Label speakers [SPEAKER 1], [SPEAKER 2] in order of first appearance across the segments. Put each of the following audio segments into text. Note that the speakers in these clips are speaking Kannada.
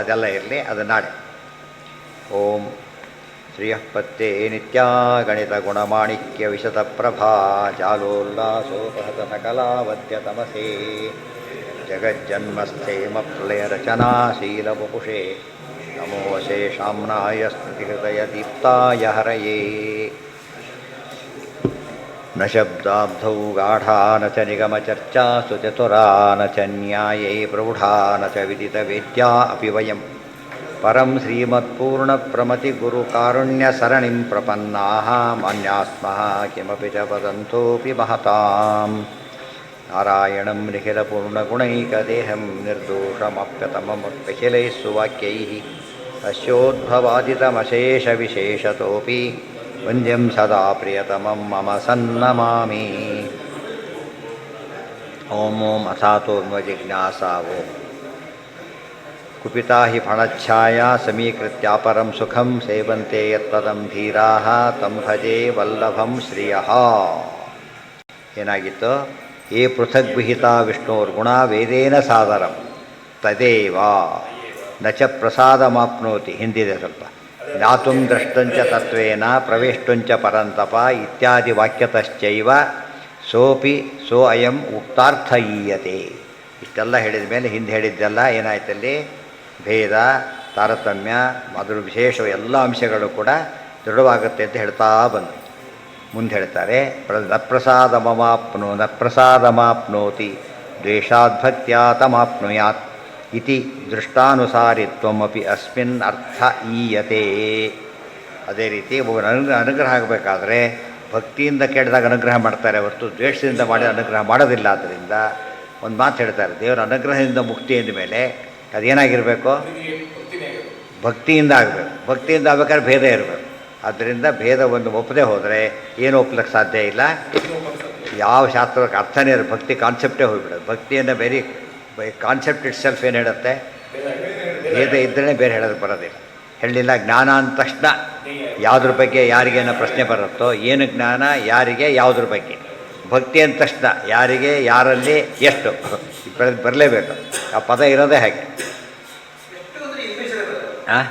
[SPEAKER 1] ಅದೆಲ್ಲ ಇರಲಿ, ಅದು ನಾಳೆ. ಓಂ ಶ್ರೀಯಃಪತ್ತೇ ನಿತ್ಯಾ ಗಣಿತ ಗುಣಮಾಣಿಕ್ಯ ವಿಶತ ಪ್ರಭಾ ಜಾಲೋಲ್ಲಾಸೋಪಹತ ಸಕಲಾವದ್ಯ ತಮಸೇ ಜಗಜ್ಜನ್ಮಸ್ಥೇಮ ಪ್ರಳಯ ರಚನಾಶೀಲವಪುಷೇ ನಮೋ ಶೇಷಾಮ್ನಾಯ ಸ್ಮೃತಿಹೃದಯ ದೀಪ್ತಾಯ ಹರಯೇ. ನ ಶಬ್ದಾಬ್ಧೌ ಗಾಢಾ ನ ಚ ನಿಗಮಚರ್ಚಾಸು ಚತುರಾ ನ ಚ ನ್ಯಾಯೇ ಪ್ರೌಢಾ ನ ಚ ವಿದಿತವೇದ್ಯಾ ಅಪಿ ವಯಂ ಪರಂ ಶ್ರೀಮತ್ಪೂರ್ಣಪ್ರಮತಿಗುರುಕಾರುಣ್ಯಸರಣಿಂ ಪ್ರಪನ್ನಾಃ ಮಾನ್ಯಾಸ್ಮಃ ಕಿಮಪಿ ಚ ವದಂತೋಪಿ ಮಹತಾಂ. ನಾರಾಯಣಂ ನಿಖಿಲಪೂರ್ಣಗುಣೈಕದೇಹಂ ನಿರ್ದೋಷಮಪ್ಯತಮಮಪ್ಯಖಿಲೈಃ ಸುವಾಕ್ಯೈಃ ಅಸ್ಯೋದ್ಭವಾದಿತಮಶೇಷವಿಶೇಷತೋಪಿ ವಂದ್ಯಂ ಸದಾ ಪ್ರಿಯತಮಂ ಮಮ ಸನ್ನಮಾಮಿ. ಓಂ ಓಂ ಅಥಾತೋ ಜಿಜ್ಞಾಸಾ ಓಂ ಕುಪಿತಾ ಹಿ ಫಣಚ್ಛಾಯಾ ಸಮೀಕೃತ್ಯಾಪರಂ ಸುಖಂ ಸೇವಂತೆ ಯತ್ಪದಂ ಧೀರಾಃ ತಂ ಭಜೆ ವಲ್ಲಭಂ ಶ್ರಿಯಃ. ಏನಾಗಿತ್ತು? ಯೇ ಪೃಥಗ್ ವಿಹಿತಾ ವಿಷ್ಣೋರ್ಗುಣ ವೇದೇನ ಸಾದರಂ ತದೇವ ನ ಚ ಪ್ರಸಾದಮಾಪ್ನೋತಿ. ಹಿಂದಿದೆ ಸ್ವಲ್ಪ. ಜ್ಞಾತುಂ ದ್ರಷ್ಟಂಚ ತತ್ವೇನ ಪ್ರವೇಷ್ಟುಂಚ ಪರಂತಪ ಇತ್ಯಾದಿ ವಾಕ್ಯತಶ್ಚೈವ ಸೋಪಿ ಸೋ ಅಯಂ ಉಕ್ತಾರ್ಥಯೀಯತೆ. ಇಷ್ಟೆಲ್ಲ ಹೇಳಿದ ಮೇಲೆ ಹಿಂದೆ ಹೇಳಿದ್ದೆಲ್ಲ ಏನಾಯ್ತಲ್ಲಿ? ಭೇದ, ತಾರತಮ್ಯ, ಅದರ ವಿಶೇಷ ಎಲ್ಲ ಅಂಶಗಳು ಕೂಡ ದೃಢವಾಗುತ್ತೆ ಅಂತ ಹೇಳ್ತಾ ಬಂದು ಮುಂದೆ ಹೇಳ್ತಾರೆ. ನ ಪ್ರಸಾದಮಾಪ್ನೋತಿ ದ್ವೇಷಾದ್ಭಕ್ತ್ಯಾ ತಮಾಪ್ನುಯಾತ್ ಇತಿ ದೃಷ್ಟಾನುಸಾರಿತ್ವಮಪಿ ಅಸ್ಮಿನ್ ಅರ್ಥ ಈಯತೆ. ಅದೇ ರೀತಿ ಅನುಗ್ರಹ ಆಗಬೇಕಾದ್ರೆ ಭಕ್ತಿಯಿಂದ ಕೇಳಿದಾಗ ಅನುಗ್ರಹ ಮಾಡ್ತಾರೆ ಹೊರತು ದ್ವೇಷದಿಂದ ಮಾಡಿ ಅನುಗ್ರಹ ಮಾಡೋದಿಲ್ಲ. ಆದ್ದರಿಂದ ಒಂದು ಮಾತು ಹೇಳ್ತಾರೆ, ದೇವರ ಅನುಗ್ರಹದಿಂದ ಮುಕ್ತಿ ಅಂದ ಮೇಲೆ ಅದೇನಾಗಿರಬೇಕು? ಭಕ್ತಿಯಿಂದ ಆಗಬೇಕು. ಭಕ್ತಿಯಿಂದ ಆಗ್ಬೇಕಾದ್ರೆ ಭೇದ ಇರಬೇಕು. ಆದ್ದರಿಂದ ಭೇದವನ್ನು ಒಪ್ಪದೆ ಹೋದರೆ ಏನು ಒಪ್ಪಲಿಕ್ಕೆ ಸಾಧ್ಯ ಇಲ್ಲ. ಯಾವ ಶಾಸ್ತ್ರಕ್ಕೆ ಅರ್ಥನೇ ಇರೋ ಭಕ್ತಿ ಕಾನ್ಸೆಪ್ಟೇ ಹೋಗಿಬಿಡೋದು. ಭಕ್ತಿಯನ್ನು ಬೇರೆ ಕಾನ್ಸೆಪ್ಟ್ ಇಟ್ ಸೆಲ್ಫ್ ಏನು ಹೇಳುತ್ತೆ? ಭೇದ ಇದ್ದರೆ ಬೇರೆ ಹೇಳೋದು ಬರೋದಿಲ್ಲ. ಹೇಳಲಿಲ್ಲ ಜ್ಞಾನ ಅಂದ ತಕ್ಷಣ ಯಾವುದ್ರ ಬಗ್ಗೆ ಯಾರಿಗೇನೋ ಪ್ರಶ್ನೆ ಬರುತ್ತೋ, ಏನು ಜ್ಞಾನ, ಯಾರಿಗೆ, ಯಾವುದ್ರ ಬಗ್ಗೆ. ಭಕ್ತಿ ಅಂದ ತಕ್ಷಣ ಯಾರಿಗೆ, ಯಾರಲ್ಲಿ, ಎಷ್ಟು ಬರಲೇಬೇಕು. ಆ ಪದ ಇರೋದೇ ಹಾಗೆ. ಹಾಂ,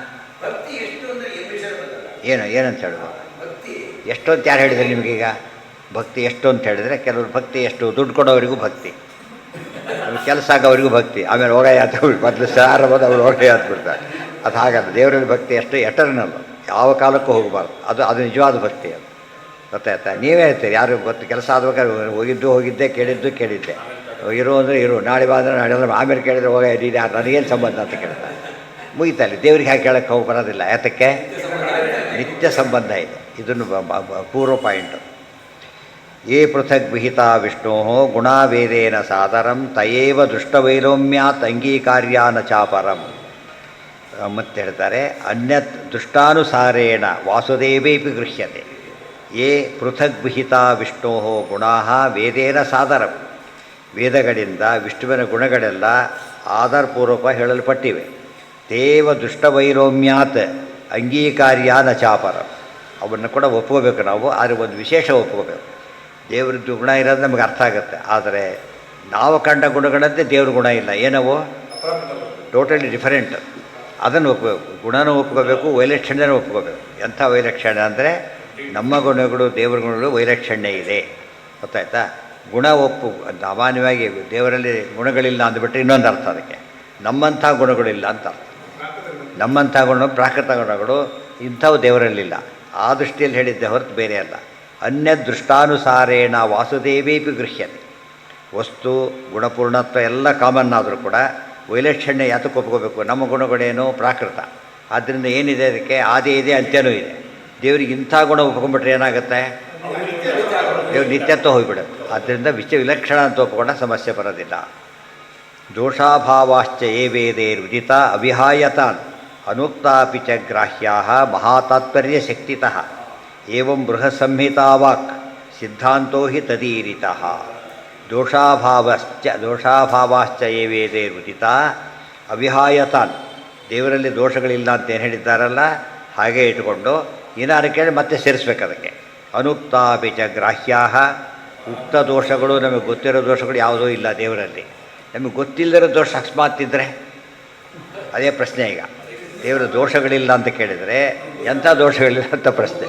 [SPEAKER 1] ಏನಂತ ಹೇಳ್ಬೋದು? ಎಷ್ಟು ಅಂತ ಯಾರು ಹೇಳಿದರೆ ನಿಮಗೀಗ? ಭಕ್ತಿ ಎಷ್ಟು ಅಂತ ಹೇಳಿದರೆ ಕೆಲವರು ಭಕ್ತಿ ಎಷ್ಟು ದುಡ್ಡು ಕೊಡೋವರಿಗೂ ಭಕ್ತಿ, ಕೆಲಸ ಆಗೋವರಿಗೂ ಭಕ್ತಿ, ಆಮೇಲೆ ಹೋಗ ಯಾತ್ಬಿಟ್ಟು ಮೊದಲು ಸಾರ ಬಂದು ಅವ್ರು ಹೋಗ ಯಾತ್ಬಿಡ್ತಾರೆ. ಅದು ಹಾಗಲ್ಲ. ದೇವರಲ್ಲಿ ಭಕ್ತಿ ಎಷ್ಟು ಎಟರ್ನಲ್ಲು, ಯಾವ ಕಾಲಕ್ಕೂ ಹೋಗಬಾರ್ದು. ಅದು ನಿಜವಾದ ಭಕ್ತಿ. ಅದು ಗೊತ್ತಾಯ್ತಾ? ನೀವೇ ಹೇಳ್ತೀರಿ, ಯಾರು ಗೊತ್ತು ಕೆಲಸ ಆದ್ಬೇಕಾದ್ರೆ ಹೋಗಿದ್ದೆ, ಕೇಳಿದ್ದೆ, ಇರು ಅಂದರೆ ಇರು, ನಾಳೆ ಬಾ ಅಂದರೆ ನಾಳೆ, ಆಮೇಲೆ ಕೇಳಿದರೆ ಹೋಗ ಇದು ನನಗೇನು ಸಂಬಂಧ ಅಂತ ಕೇಳ್ತಾರೆ. ಮುಗಿತಲ್ಲಿ. ದೇವ್ರಿಗೆ ಹಾಕಿ ಕೇಳೋಕ್ಕೆ ಹೋಗಿ ಬರೋದಿಲ್ಲ. ಯಾತಕ್ಕೆ? ನಿತ್ಯ ಸಂಬಂಧ ಇದೆ. ಇದನ್ನು ಪೂರ್ವ ಪಾಯಿಂಟು. ಯೇ ಪೃಥಗ್ ವಿಹಿತಾ ವಿಷ್ಣೋ ಗುಣಾವೇದೇನ ಸಾದರಂ ತಯೇವ ದೃಷ್ಟವೈಲೋಮ್ಯಾತ್ ಅಂಗೀಕಾರ್ಯಾನ ಚಾಪರಂ. ಮತ್ತೆ ಹೇಳ್ತಾರೆ, ಅನ್ಯತ್ ದೃಷ್ಟಾನುಸಾರೇಣ ವಾಸುದೇವೇಪಿ ಗೃಹ್ಯತೆ. ಯೇ ಪೃಥಗ್ ವಿಹಿತಾ ವಿಷ್ಣೋ ಗುಣಾ ವೇದೇನ ಸಾದರಂ. ವೇದಗಳಿಂದ ವಿಷ್ಣುವಿನ ಗುಣಗಳೆಲ್ಲ ಆಧಾರಪೂರ್ವಕ ಹೇಳಲ್ಪಟ್ಟಿವೆ. ತೇವ ದೃಷ್ಟವೈಲೋಮ್ಯಾತ್ ಅಂಗೀಕಾರ್ಯಾನ ಚಾಪರಂ. ಅವನ್ನು ಕೂಡ ಒಪ್ಕೋಬೇಕು ನಾವು. ಆದರೆ ಒಂದು ವಿಶೇಷ ಒಪ್ಕೋಬೇಕು. ದೇವರದ್ದು ಗುಣ ಇರೋದು ನಮಗೆ ಅರ್ಥ ಆಗುತ್ತೆ. ಆದರೆ ನಾವು ಕಂಡ ಗುಣಗಳಂತೆ ದೇವ್ರ ಗುಣ ಇಲ್ಲ. ಏನವು? Totally different. ಅದನ್ನು ಒಪ್ಕೋಬೇಕು. ಗುಣನೂ ಒಪ್ಕೋಬೇಕು, ವೈಲಕ್ಷಣ್ಯನೂ ಒಪ್ಕೋಬೇಕು. ಎಂಥ ವೈಲಕ್ಷಣ್ಯ ಅಂದರೆ ನಮ್ಮ ಗುಣಗಳು, ದೇವರ ಗುಣಗಳು ವೈಲಕ್ಷಣ್ಯ ಇದೆ. ಗೊತ್ತಾಯ್ತಾ? ಗುಣ ಒಪ್ಪು. ಸಾಮಾನ್ಯವಾಗಿ ದೇವರಲ್ಲಿ ಗುಣಗಳಿಲ್ಲ ಅಂದುಬಿಟ್ರೆ ಇನ್ನೊಂದು ಅರ್ಥ ಅದಕ್ಕೆ. ನಮ್ಮಂಥ ಗುಣಗಳಿಲ್ಲ ಅಂತ ಅರ್ಥ. ನಮ್ಮಂಥ ಗುಣ ಪ್ರಾಕೃತ ಗುಣಗಳು ಇಂಥವು ದೇವರಲ್ಲಿಲ್ಲ. ಆ ದೃಷ್ಟಿಯಲ್ಲಿ ಹೇಳಿದ್ದೆ ಹೊರತು ಬೇರೆ ಅಲ್ಲ. ಅನ್ಯದೃಷ್ಟಾನುಸಾರೇಣ ವಾಸುದೇವೇಪಿ ಗೃಹ್ಯತೆ. ವಸ್ತು ಗುಣಪೂರ್ಣತ್ವ ಎಲ್ಲ ಕಾಮನ್ ಆದರೂ ಕೂಡ ವೈಲಕ್ಷಣ್ಯ ಯಾತಕ್ಕೆ ಒಪ್ಕೋಬೇಕು? ನಮ್ಮ ಗುಣಗಳೇನು? ಪ್ರಾಕೃತ. ಆದ್ದರಿಂದ ಏನಿದೆ ಅದಕ್ಕೆ? ಆದಿ ಇದೆ, ಅಂತ್ಯನೂ ಇದೆ. ದೇವರಿಗೆ ಇಂಥ ಗುಣ ಒಪ್ಕೊಂಡ್ಬಿಟ್ರೆ ಏನಾಗುತ್ತೆ? ದೇವ್ರು ನಿತ್ಯತ್ವ ಹೋಗಿಬಿಡುತ್ತೆ. ಆದ್ದರಿಂದ ವಿಲಕ್ಷಣ ಅಂತ ಒಪ್ಕೊಂಡ ಸಮಸ್ಯೆ ಬರೋದಿಲ್ಲ. ದೋಷಾಭಾವಾಶ್ಚ ಯೇ ವೇದೇರ್ವಿದಿತ ಅವಿಹಾಯತಾನ್ ಅನುಕ್ತಾಪಿ ಚ ಗ್ರಾಹ್ಯಾ ಮಹಾತಾತ್ಪರ್ಯ ಶಕ್ತಿತಃ ಏವಂ ಬೃಹತ್ಸಂಹಿತಾವಾಕ್ ಸಿದ್ಧಾಂತೋ ಹಿ ತದೀರಿತಃ. ದೋಷಾಭಾವಾಶ್ಚ ಯೇ ವೇದೇರ್ವಿದಿತ ಅವಿಹಾಯತಾನ್. ದೇವರಲ್ಲಿ ದೋಷಗಳಿಲ್ಲ ಅಂತ ಏನು ಹೇಳಿದ್ದಾರಲ್ಲ, ಹಾಗೆ ಇಟ್ಕೊಂಡು ಏನಾರು ಕೇಳಿ ಮತ್ತೆ ಸೇರಿಸ್ಬೇಕು ಅದಕ್ಕೆ. ಅನುಕ್ತಾಪಿ ಚ ಗ್ರಾಹ್ಯಾ. ಉಕ್ತ ದೋಷಗಳು, ನಮಗೆ ಗೊತ್ತಿರೋ ದೋಷಗಳು ಯಾವುದೂ ಇಲ್ಲ ದೇವರಲ್ಲಿ. ನಮಗೆ ಗೊತ್ತಿಲ್ಲದಿರೋ ದೋಷ ಅಕಸ್ಮಾತ್ ಇದ್ದರೆ ಅದೇ ಪ್ರಶ್ನೆ ಈಗ. ದೇವರ ದೋಷಗಳಿಲ್ಲ ಅಂತ ಕೇಳಿದರೆ ಎಂಥ ದೋಷಗಳಿಲ್ಲ ಅಂತ ಪ್ರಶ್ನೆ.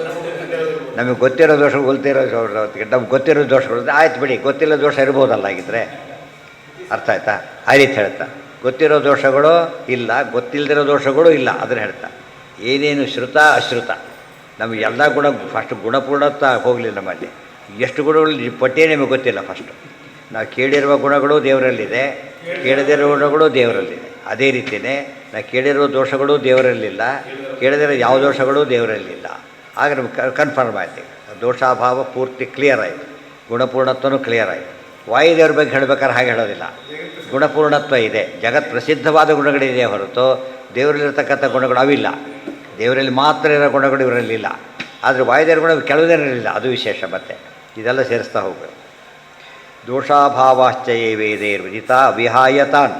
[SPEAKER 1] ನಮಗೆ ಗೊತ್ತಿರೋ ದೋಷ ನಮ್ಗೆ ಗೊತ್ತಿರೋ ದೋಷಗಳು ಆಯ್ತು ಬಿಡಿ, ಗೊತ್ತಿರೋ ದೋಷ ಇರ್ಬೋದಲ್ಲ ಆಗಿದ್ದರೆ. ಅರ್ಥ ಆಯ್ತಾ? ಆ ರೀತಿ ಹೇಳ್ತಾ ಗೊತ್ತಿರೋ ದೋಷಗಳು ಇಲ್ಲ, ಗೊತ್ತಿಲ್ಲದಿರೋ ದೋಷಗಳು ಇಲ್ಲ, ಅದನ್ನು ಹೇಳ್ತಾ ಏನೇನು ಶ್ರುತ ಅಶ್ರುತ ನಮಗೆ ಎಲ್ಲ ಗುಣ ಫಸ್ಟ್ ಗುಣಪೂರ್ಣತ್ವ ಹೋಗಲಿಲ್ಲ ನಮ್ಮಲ್ಲಿ. ಎಷ್ಟು ಗುಣಗಳು ಪಟ್ಟಿಯೇ ನಿಮಗೆ ಗೊತ್ತಿಲ್ಲ. ಫಸ್ಟು ನಾವು ಕೇಳಿರುವ ಗುಣಗಳು ದೇವರಲ್ಲಿದೆ, ಕೇಳದಿರೋ ಗುಣಗಳು ದೇವರಲ್ಲಿದೆ. ಅದೇ ರೀತಿಯೇ ನಾವು ಕೇಳಿರೋ ದೋಷಗಳು ದೇವರಲ್ಲಿಲ್ಲ, ಕೇಳದಿರೋ ಯಾವ ದೋಷಗಳು ದೇವರಲ್ಲಿಲ್ಲ. ಆಗ ನಮ್ಗೆ ಕನ್ಫರ್ಮ್ ಆಯ್ತು, ದೋಷಾಭಾವ ಪೂರ್ತಿ ಕ್ಲಿಯರ್ ಆಯಿತು, ಗುಣಪೂರ್ಣತ್ವನೂ ಕ್ಲಿಯರ್ ಆಯಿತು. ವಾಯುದೇವ್ರ ಬಗ್ಗೆ ಹೇಳಬೇಕಾದ್ರೆ ಹಾಗೆ ಹೇಳೋದಿಲ್ಲ, ಗುಣಪೂರ್ಣತ್ವ ಇದೆ, ಜಗತ್ ಪ್ರಸಿದ್ಧವಾದ ಗುಣಗಳಿದೆ ಹೊರತು ದೇವರಲ್ಲಿರ್ತಕ್ಕಂಥ ಗುಣಗಳು ಅವಿಲ್ಲ. ದೇವರಲ್ಲಿ ಮಾತ್ರ ಇರೋ ಗುಣಗಳು ಇವರಲ್ಲಿಲ್ಲ. ಆದರೆ ವಾಯುದೇವ್ರ ಗುಣ ಕೆಲವುದೇನಿರಲಿಲ್ಲ, ಅದು ವಿಶೇಷ. ಮತ್ತೆ ಇದೆಲ್ಲ ಸೇರಿಸ್ತಾ ಹೋಗಬೇಕು. ದೋಷಾಭಾವಾಶ್ಚಯೇ ವೇದೇರ್ವಿದಿತ ವಿಹಾಯತಾನ್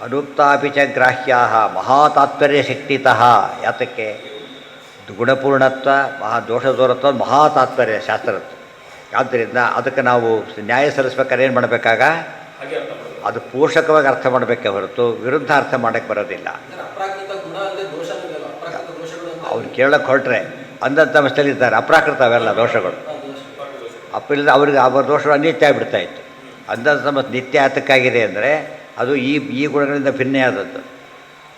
[SPEAKER 1] ಅನುಕ್ತಾಪಿ ಚ ಗ್ರಾಹ್ಯಾ ಮಹಾತಾತ್ಪರ್ಯಶಕ್ತಿತಃ. ಯಾತಕ್ಕೆ? ಗುಣಪೂರ್ಣತ್ವ ದೋಷದೂರತ್ವ ಮಹಾತಾತ್ಪರ್ಯ ಶಾಸ್ತ್ರದ್ದು. ಆದ್ದರಿಂದ ಅದಕ್ಕೆ ನಾವು ನ್ಯಾಯ ಸಲ್ಲಿಸ್ಬೇಕಾದ್ರೆ ಏನು ಮಾಡಬೇಕಾಗ ಅದು ಪೋಷಕವಾಗಿ ಅರ್ಥ ಮಾಡಬೇಕೇ ಹೊರತು ವಿರುದ್ಧ ಅರ್ಥ ಮಾಡೋಕ್ಕೆ ಬರೋದಿಲ್ಲ. ಅವ್ರು ಕೇಳೋಕ್ಕೆ ಹೊರಟ್ರೆ ಅಂದಂಥ ಮಸ್ತಲ್ಲಿದ್ದಾರೆ ಅಪ್ರಾಕೃತ ಅವೆಲ್ಲ ದೋಷಗಳು. ಅಪ್ಪಿಲ್ಲದೆ ಅವ್ರಿಗೆ ಅವರ ದೋಷಗಳು ಅನಿತ್ಯ ಆಗಿಬಿಡ್ತಾಯಿತ್ತು. ಅಂದಂಥ ಮತ್ತು ನಿತ್ಯ ಆತಕ್ಕಾಗಿದೆ ಅಂದರೆ ಅದು ಈ ಗುಣಗಳಿಂದ ಭಿನ್ನೇ ಆದದ್ದು.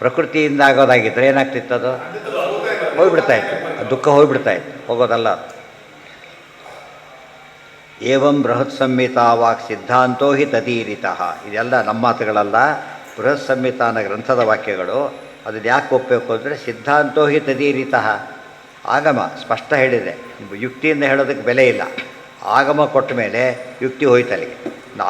[SPEAKER 1] ಪ್ರಕೃತಿಯಿಂದ ಆಗೋದಾಗಿದ್ದರೆ ಏನಾಗ್ತಿತ್ತು? ಅದು ಹೋಗಿಬಿಡ್ತಾಯಿತ್ತು, ದುಃಖ ಹೋಗಿಬಿಡ್ತಾಯಿತ್ತು, ಹೋಗೋದಲ್ಲ. ಏವಂ ಬೃಹತ್ ಸಂಹಿತಾ ವಾಕ್ ಸಿದ್ಧಾಂತೋ ಹಿ ತದೀರಿತಃ. ಇದೆಲ್ಲ ನಮ್ಮ ಮಾತುಗಳಲ್ಲ, ಬೃಹತ್ ಸಂಹಿತಾ ಅನ್ನೋ ಗ್ರಂಥದ ವಾಕ್ಯಗಳು. ಅದನ್ನು ಯಾಕೆ ಒಪ್ಪಬೇಕು ಅಂದರೆ ಸಿದ್ಧಾಂತೋ ಹಿ ತದೀರಿತಃ. ಆಗಮ ಸ್ಪಷ್ಟ ಹೇಳಿದೆ, ಯುಕ್ತಿಯಿಂದ ಹೇಳೋದಕ್ಕೆ ಬೆಲೆ ಇಲ್ಲ. ಆಗಮ ಕೊಟ್ಟ ಮೇಲೆ ಯುಕ್ತಿ ಹೋಯ್ತಲ್ಲಿಗೆ.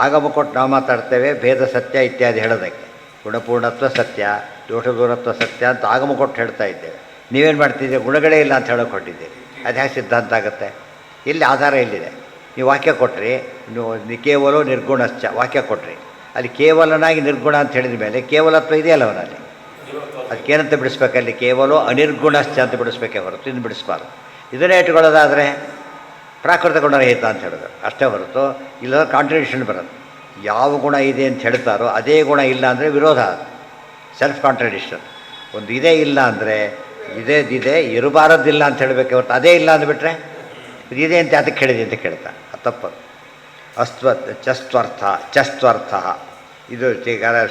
[SPEAKER 1] ಆಗಮ ಕೊಟ್ಟು ನಾವು ಮಾತಾಡ್ತೇವೆ ಭೇದ ಸತ್ಯ ಇತ್ಯಾದಿ ಹೇಳೋದಕ್ಕೆ. ಗುಣಪೂರ್ಣತ್ವ ಸತ್ಯ, ದೋಷದೂರತ್ವ ಸತ್ಯ ಅಂತ ಆಗಮ ಕೊಟ್ಟು ಹೇಳ್ತಾ ಇದ್ದೇವೆ. ನೀವೇನು ಮಾಡ್ತಿದ್ದೀರಿ? ಗುಣಗಳೇ ಇಲ್ಲ ಅಂತ ಹೇಳೋಕೆ ಕೊಟ್ಟಿದ್ದೀರಿ. ಅದು ಹೇಗೆ ಸಿದ್ಧಾಂತ ಆಗುತ್ತೆ? ಇಲ್ಲಿ ಆಧಾರ ಎಲ್ಲಿದೆ? ನೀವು ವಾಕ್ಯ ಕೊಟ್ಟರೆ ನೀವು ಕೇವಲ ನಿರ್ಗುಣಶ್ಚ ವಾಕ್ಯ ಕೊಟ್ಟರೆ ಅಲ್ಲಿ ಕೇವಲನಾಗಿ ನಿರ್ಗುಣ ಅಂತ ಹೇಳಿದ ಮೇಲೆ ಕೇವಲತ್ವ ಇದೆಯಲ್ಲ ಅವನಲ್ಲಿ, ಅದಕ್ಕೇನಂತ ಬಿಡಿಸ್ಬೇಕಲ್ಲಿ? ಕೇವಲ ಅನಿರ್ಗುಣಶ್ಚ ಅಂತ ಬಿಡಿಸ್ಬೇಕೇ ಹೊರತು ಇನ್ನು ಬಿಡಿಸ್ಬಾರ್ದು. ಇದನ್ನೇ ಇಟ್ಕೊಳ್ಳೋದಾದರೆ ಪ್ರಾಕೃತ ಗುಣರಹಿತ ಅಂತ ಹೇಳೋದು ಅಷ್ಟೇ ಹೊರತು ಇಲ್ಲ ಕಾಂಟ್ರಡಿಕ್ಷನ್ ಬರೋದು. ಯಾವ ಗುಣ ಇದೆ ಅಂತ ಹೇಳ್ತಾರೋ ಅದೇ ಗುಣ ಇಲ್ಲ ಅಂದರೆ ವಿರೋಧ, ಸೆಲ್ಫ್ ಕಾಂಟ್ರಡಿಕ್ಷನ್. ಒಂದು ಇದೇ ಇಲ್ಲ ಅಂದರೆ ಇದೇ ಇರಬಾರದಿಲ್ಲ ಅಂತ ಹೇಳಬೇಕೆ ಹೊರತು ಅದೇ ಇಲ್ಲ ಅಂದುಬಿಟ್ರೆ ಇದಿದೆ ಅಂತ ಅದಕ್ಕೆ ಹೇಳಿದೆ ಅಂತ ಕೇಳ್ತಾ, ಅದು ತಪ್ಪದು. ಚಸ್ತ್ವರ್ಥ ಇದು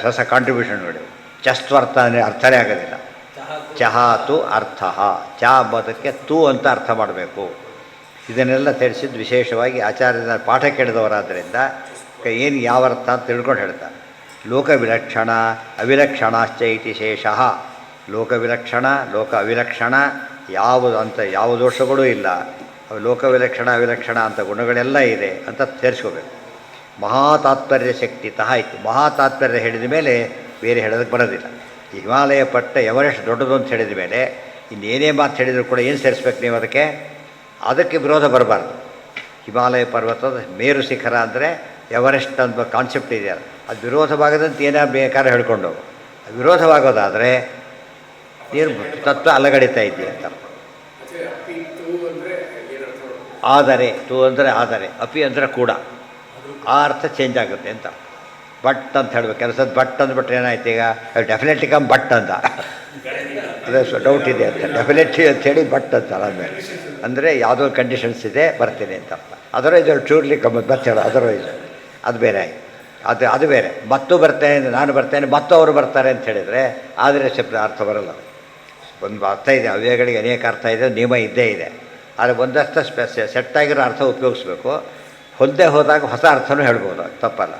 [SPEAKER 1] ಹೊಸ ಕಾಂಟ್ರಿಬ್ಯೂಷನ್ ನೋಡಿ. ಚಸ್ತ್ವರ್ಥ ಅಂದರೆ ಅರ್ಥನೇ ಆಗೋದಿಲ್ಲ. ಚಹಾತು ಅರ್ಥ, ಚ ಅಂಬೋದಕ್ಕೆ ತೂ ಅಂತ ಅರ್ಥ ಮಾಡಬೇಕು. ಇದನ್ನೆಲ್ಲ ತಿಳಿಸಿದ್ದು ವಿಶೇಷವಾಗಿ ಆಚಾರ್ಯನ ಪಾಠ ಕೇಳಿದವರಾದ್ದರಿಂದ ಏನು ಯಾವ ಅರ್ಥ ಅಂತ ತಿಳ್ಕೊಂಡು ಹೇಳ್ತಾರೆ. ಲೋಕವಿಲಕ್ಷಣ ಅವಿಲಕ್ಷಣಾಶ್ಚ ಇತಿ ಶೇಷಃ. ಲೋಕವಿಲಕ್ಷಣ ಲೋಕ ಅವಿಲಕ್ಷಣ ಯಾವುದು ಅಂತ ಯಾವ ದೋಷಗಳೂ ಇಲ್ಲ. ಲೋಕವಿಲಕ್ಷಣ ಅವಿಲಕ್ಷಣ ಅಂತ ಗುಣಗಳೆಲ್ಲ ಇದೆ ಅಂತ ಸೇರಿಸ್ಕೋಬೇಕು. ಮಹಾತಾತ್ಪರ್ಯ ಶಕ್ತಿತಃ ಇತ್ತು. ಮಹಾತಾತ್ಪರ್ಯ ಹೇಳಿದ ಮೇಲೆ ಬೇರೆ ಹೇಳೋದಕ್ಕೆ ಬರೋದಿಲ್ಲ. ಈ ಹಿಮಾಲಯ ಪಟ್ಟ ಎವರೆಸ್ಟ್ ದೊಡ್ಡದು ಅಂತ ಹೇಳಿದ ಮೇಲೆ ಇನ್ನೇನೇ ಮಾತು ಹೇಳಿದರೂ ಕೂಡ ಏನು ಸೇರಿಸ್ಬೇಕು ನೀವು? ಅದಕ್ಕೆ ವಿರೋಧ ಬರಬಾರ್ದು. ಹಿಮಾಲಯ ಪರ್ವತದ ಮೇರು ಶಿಖರ ಅಂದರೆ ಎವರೆಸ್ಟ್ ಅಂತ ಕಾನ್ಸೆಪ್ಟ್ ಇದೆಯಲ್ಲ, ಅದು ವಿರೋಧವಾಗದಂತೆ ಏನೇ ಬೇಕಾದ್ರೆ ಹೇಳ್ಕೊಂಡು ವಿರೋಧವಾಗೋದಾದರೆ ನೀನು ತತ್ವ ಅಲಗಡಿತಾ ಇದ್ದೀಯ ಅಂತ. ಆದರೆ ತು ಅಂದರೆ ಆದರೆ, ಅಪಿ ಅಂದರೆ ಕೂಡ, ಆ ಅರ್ಥ ಚೇಂಜ್ ಆಗುತ್ತೆ ಅಂತ. ಬಟ್ ಅಂತ ಹೇಳ್ಬೇಕು. ಕೆಲಸದ ಬಟ್ ಅಂದ್ಬಿಟ್ರೆ ಏನಾಯ್ತು? ಈಗ ಡೆಫಿನೆಟ್ಲಿ ಕಮ್ ಬಟ್ ಅಂತ ಅದೇ ಡೌಟ್ ಇದೆ ಅಂತ, ಡೆಫಿನೆಟ್ಲಿ ಅಂಥೇಳಿ ಬಟ್ ಅಂತ ಆದಮೇಲೆ ಅಂದರೆ ಯಾವುದೋ ಕಂಡೀಷನ್ಸ್ ಇದೆ ಬರ್ತೀನಿ ಅಂತ ಅರ್ಥ. ಅದರ್ವೈಸ್ ಟ್ಯೂರ್ಲಿ ಕಮ್ ಮತ್ತೆ ಹೇಳೋ ಅದರ್ವೈಸ್ ಅದು ಬೇರೆ ಆಯಿತು. ಅದು ಬೇರೆ. ಮತ್ತು ಬರ್ತೇನೆ, ನಾನು ಬರ್ತೇನೆ, ಮತ್ತು ಅವರು ಬರ್ತಾರೆ ಅಂತ ಹೇಳಿದರೆ ಆದರೆ ಅರ್ಥ ಬರೋಲ್ಲ. ಒಂದು ಅರ್ಥ ಇದೆ, ಅವ್ಯಯಗಳಿಗೆ ಅನೇಕ ಅರ್ಥ ಇದೆ, ನಿಯಮ ಇದ್ದೇ ಇದೆ. ಆದರೆ ಒಂದರ್ಥ ಸೆಟ್ಟಾಗಿರೋ ಅರ್ಥ ಉಪಯೋಗಿಸ್ಬೇಕು. ಹೊಂದೇ ಹೋದಾಗ ಹೊಸ ಅರ್ಥನೂ ಹೇಳ್ಬೋದು, ತಪ್ಪಲ್ಲ.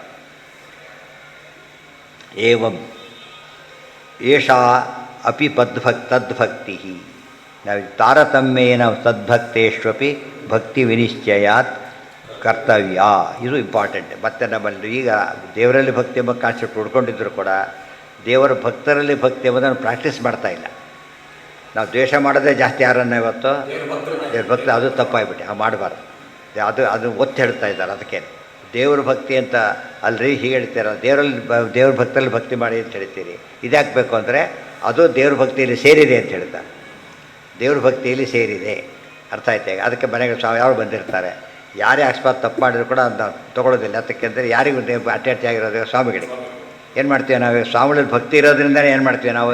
[SPEAKER 1] ಏವಂ ಏಷಾ ಅಪಿ ತದ್ಭಕ್ತಿ. ನಾವು ತಾರತಮ್ಯೇನ ತದ್ಭಕ್ತೇಷ್ವಪಿ ಭಕ್ತಿ ವಿನಿಶ್ಚಯಾತ್ ಕರ್ತವ್ಯ. ಇದು ಇಂಪಾರ್ಟೆಂಟ್. ಮತ್ತು ನಮ್ಮಲ್ಲಿ ಈಗ ದೇವರಲ್ಲಿ ಭಕ್ತಿ ಎಂಬ ಕಾನ್ಸೆಪ್ಟ್ ಉಡ್ಕೊಂಡಿದ್ರು ಕೂಡ ದೇವರ ಭಕ್ತರಲ್ಲಿ ಭಕ್ತಿ ಎಂಬುದನ್ನು ಪ್ರಾಕ್ಟೀಸ್ ಮಾಡ್ತಾಯಿಲ್ಲ. ನಾವು ದ್ವೇಷ ಮಾಡೋದೇ ಜಾಸ್ತಿ ಯಾರನ್ನ ಇವತ್ತು ದೇವ್ರ ಭಕ್ತಿ, ಅದು ತಪ್ಪಾಗಿಬಿಟ್ಟು ಹಾಗೆ ಮಾಡಬಾರ್ದು. ಅದು ಒತ್ತು ಹೇಳ್ತಾ ಇದ್ದಾರೆ. ಅದಕ್ಕೆ ದೇವ್ರ ಭಕ್ತಿ ಅಂತ ಅಲ್ರಿ ಹೀಗೆ ಹೇಳ್ತೀರ, ದೇವ್ರ ಭಕ್ತರಲ್ಲಿ ಭಕ್ತಿ ಮಾಡಿ ಅಂತ ಹೇಳ್ತೀರಿ. ಇದಾಗಬೇಕು ಅಂದರೆ ಅದು ದೇವ್ರ ಭಕ್ತಿಯಲ್ಲಿ ಸೇರಿದೆ ಅಂತ ಹೇಳ್ತಾರೆ. ದೇವ್ರ ಭಕ್ತಿಯಲ್ಲಿ ಸೇರಿದೆ, ಅರ್ಥ ಆಯ್ತು. ಅದಕ್ಕೆ ಮನೆಗೆ ಯಾರು ಬಂದಿರ್ತಾರೆ, ಯಾರೇ ಅಕಸ್ಮಾತ್ ತಪ್ಪು ಮಾಡಿದ್ರು ಕೂಡ ಅದನ್ನ ತೊಗೊಳ್ಳೋದಿಲ್ಲ. ಅದಕ್ಕೆ ಅಂದರೆ ಯಾರಿಗೂ ಅಟ್ಯಾಚ್ ಆಗಿರೋದು ಸ್ವಾಮಿಗಳಿಗೆ ಏನು ಮಾಡ್ತೀವಿ ನಾವು ಸ್ವಾಮಿಗಳಲ್ಲಿ ಭಕ್ತಿ ಇರೋದ್ರಿಂದನೇ ಏನು ಮಾಡ್ತೀವಿ ನಾವು